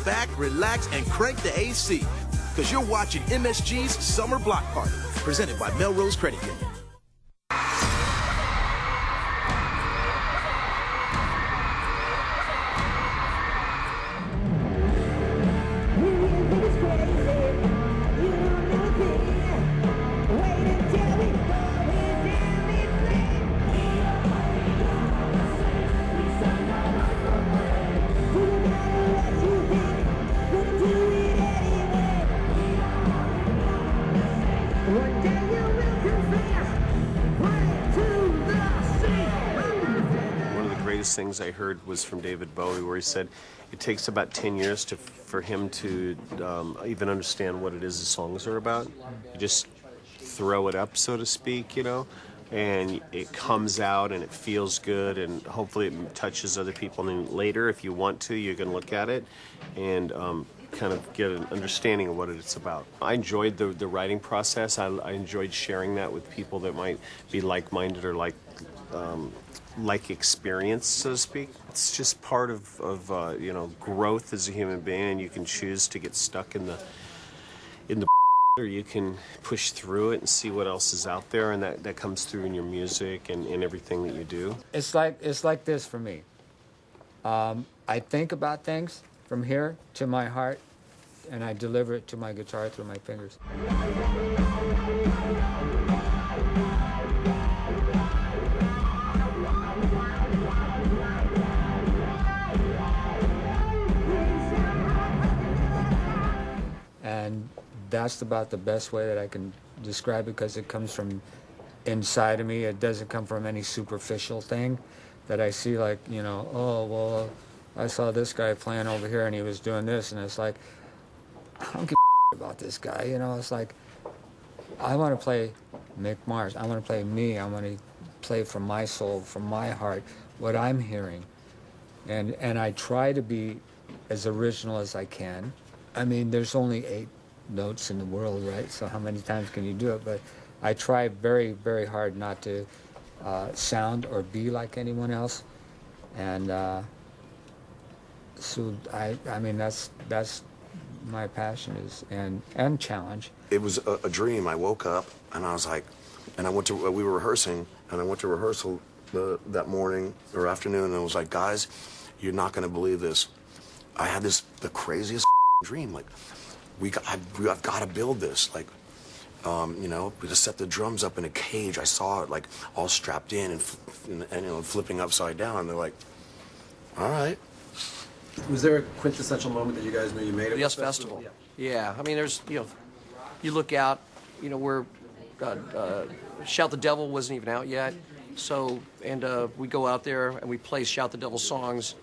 sit back, relax, and crank the AC. Because you're watching MSG's Summer Block Party, presented by Melrose Credit Union. Things I heard was from David Bowie, where he said it takes about 10 years for him to even understand what it is the songs are about. You just throw it up, so to speak, you know, and it comes out and it feels good, and hopefully it touches other people. And then later, if you want to, you can look at it and kind of get an understanding of what it's about. I enjoyed the writing process. I enjoyed sharing that with people that might be like-minded or like experience, so to speak. It's just part of you know, growth as a human being. You can choose to get stuck in the or you can push through it and see what else is out there, and that comes through in your music and in everything that you do. It's like this for me. I think about things from here to my heart, and I deliver it to my guitar through my fingers. And that's about the best way that I can describe it, because it comes from inside of me. It doesn't come from any superficial thing that I see, like, you know, oh, well, I saw this guy playing over here and he was doing this, and it's like, I don't give a about this guy, you know. It's like, I want to play Mick Mars. I want to play me. I want to play from my soul, from my heart, what I'm hearing. And I try to be as original as I can. I mean, there's only 8 notes in the world, right? So how many times can you do it? But I try very, very hard not to sound or be like anyone else. And so I mean, that's my passion is, and challenge. It was a dream. I woke up and I was like, and I went to, we were rehearsing, and I went to rehearsal that morning or afternoon, and I was like, guys, you're not going to believe this. I had the craziest dream. Like, I've got to build this. Like, you know, we just set the drums up in a cage. I saw it, like, all strapped in and you know, flipping upside down. They're like, all right. Was there a quintessential moment that you guys knew you made it? The Yes Festival. Yeah. I mean, there's, you know, you look out, you know, we're, Shout the Devil wasn't even out yet. So, and we go out there and we play Shout the Devil songs.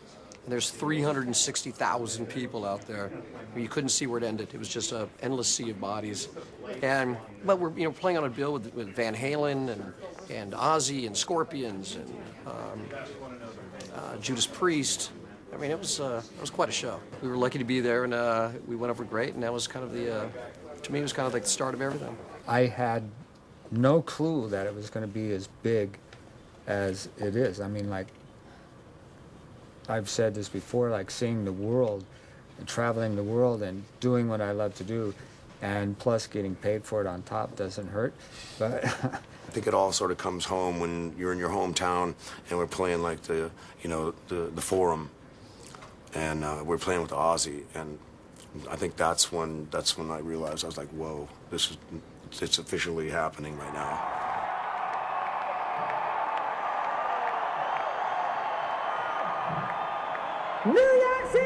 And there's 360,000 people out there. I mean, you couldn't see where it ended. It was just an endless sea of bodies. But we're, you know, playing on a bill with Van Halen and Ozzy and Scorpions and Judas Priest. I mean, it was quite a show. We were lucky to be there, and we went over great. And that was kind of to me, it was kind of like the start of everything. I had no clue that it was going to be as big as it is. I mean, like, I've said this before, like seeing the world and traveling the world and doing what I love to do, and plus getting paid for it on top doesn't hurt. But I think it all sort of comes home when you're in your hometown and we're playing like the Forum, and we're playing with Ozzy, and I think that's when I realized, I was like, whoa, it's officially happening right now. New York City!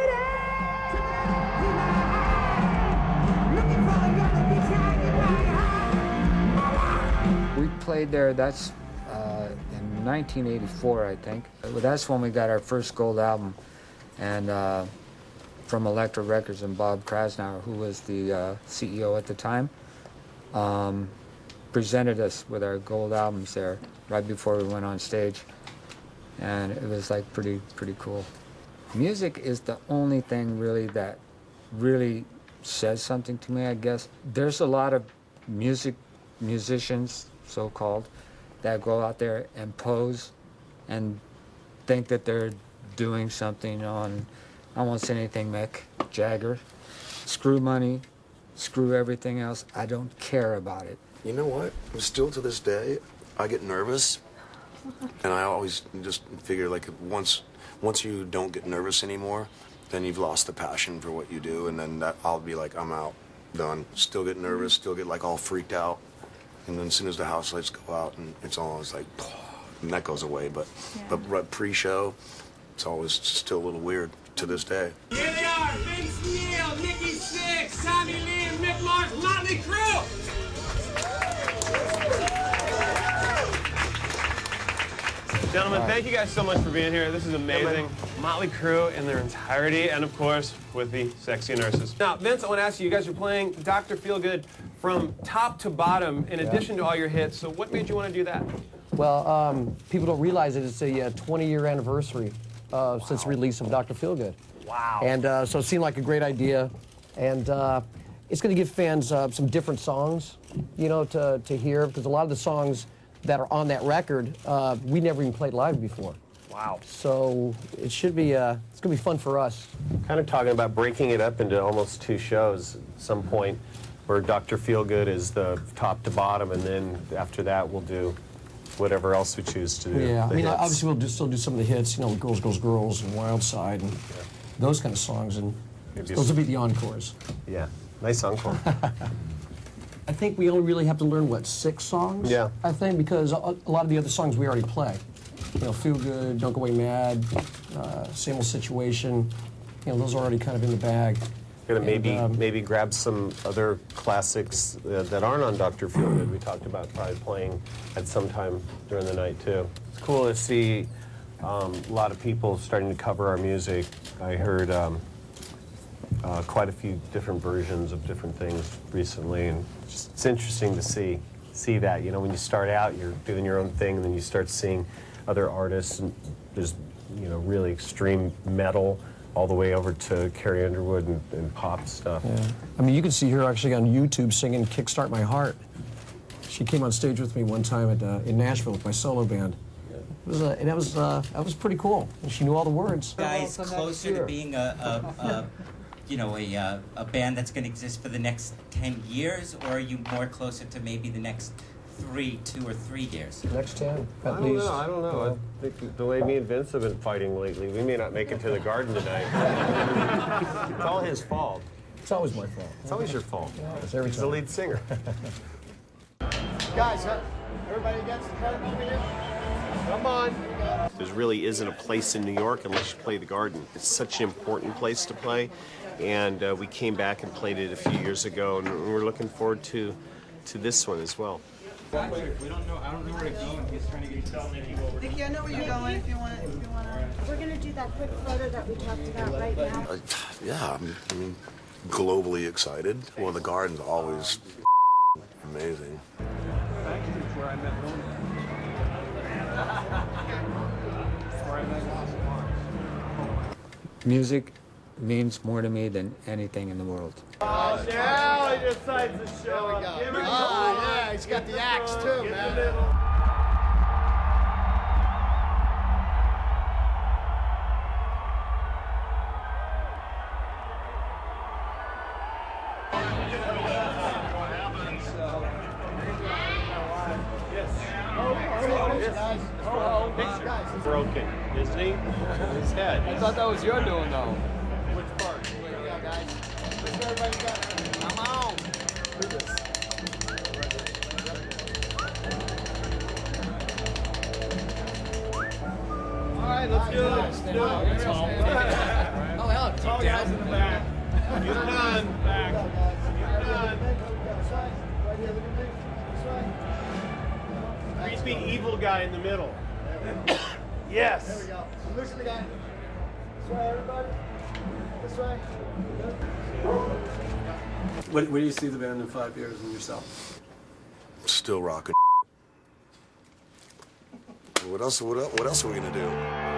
We played there, that's in 1984, I think. That's when we got our first gold album, and from Elektra Records, and Bob Krasnow, who was the CEO at the time, presented us with our gold albums there right before we went on stage, and it was like pretty cool. Music is the only thing really that really says something to me, I guess. There's a lot of musicians, so-called, that go out there and pose and think that they're doing something on, I won't say anything Mick Jagger. Screw money, screw everything else. I don't care about it. You know what? Still to this day, I get nervous, and I always just figure like once you don't get nervous anymore, then you've lost the passion for what you do, and then I'll be like, I'm out, done. Still get nervous, still get like all freaked out, and then as soon as the house lights go out, and it's always like, and that goes away. But pre-show, it's always still a little weird to this day. Here they are, Vince Neil, Nikki Sixx, Tommy Lee, and Mick Mars, Mötley Crüe. Gentlemen, thank you guys so much for being here. This is amazing. Mötley Crüe in their entirety, and of course, with the sexy nurses. Now, Vince, I want to ask you, you guys are playing Dr. Feelgood from top to bottom, in addition to all your hits. So what made you want to do that? Well, people don't realize it. It's a 20-year anniversary since the release of Dr. Feelgood. Wow. And so it seemed like a great idea. And it's going to give fans some different songs, you know, to hear, because a lot of the songs that are on that record, we never even played live before. Wow. So it should be, it's going to be fun for us. Kind of talking about breaking it up into almost 2 shows at some point, where Dr. Feelgood is the top to bottom, and then after that we'll do whatever else we choose to do. Yeah, I mean, hits. obviously we'll still do some of the hits, you know, Girls, Girls, Girls, and Wild Side, and those kind of songs, and those will be the encores. Yeah, nice encore. I think we only really have to learn, what, 6 songs? Yeah. I think, because a lot of the other songs we already play. You know, Feel Good, Don't Go Away Mad, Same Old Situation, you know, those are already kind of in the bag. Gonna maybe grab some other classics that aren't on Dr. Feelgood. We talked about probably playing at some time during the night too. It's cool to see a lot of people starting to cover our music. I heard quite a few different versions of different things recently, and it's interesting to see that. You know, when you start out, you're doing your own thing, and then you start seeing other artists, and there's, you know, really extreme metal, all the way over to Carrie Underwood and pop stuff. Yeah. I mean, you can see her actually on YouTube singing Kickstart My Heart. She came on stage with me one time in Nashville with my solo band. It was, and that was pretty cool. And she knew all the words. Guys, closer to being you know, a band that's going to exist for the next 10 years, or are you more closer to maybe the next 2 or 3 years? Next 10, at least. least. I don't know. I think the way me and Vince have been fighting lately, we may not make it to the Garden tonight. It's all his fault. It's always my fault. It's always your fault. It's every He's time. the lead singer. Guys, everybody against the curtain over here? Come on. There really isn't a place in New York unless you play the Garden. It's such an important place to play, and we came back and played it a few years ago, and we're looking forward to this one as well. We don't know. I don't know where to go, and he's trying to get you to tell me over. Vicky, I know where you're going if you want to. We're going to do that quick photo that we talked about right now. Yeah, I mean, globally excited. Well, the Garden's always amazing. Actually, it's where I met Lona. Music means more to me than anything in the world. Oh, now he decides to show up. Yeah, he's got the axe too, man. Broken, isn't he? His head. I thought that was your doing, though. Which part? Here we go, guys. Everybody got. Come on. Do this. All right, let's do it. Let's do it. Oh, hell, All guys in the back. You're done. Back. You're done. Right here, look at me. This way. Creepy evil guy in the middle. Yes. There we go. Loosen the guy. This way, everybody. This way. Where do you see the band in 5 years and yourself? Still rocking. What else are we gonna do?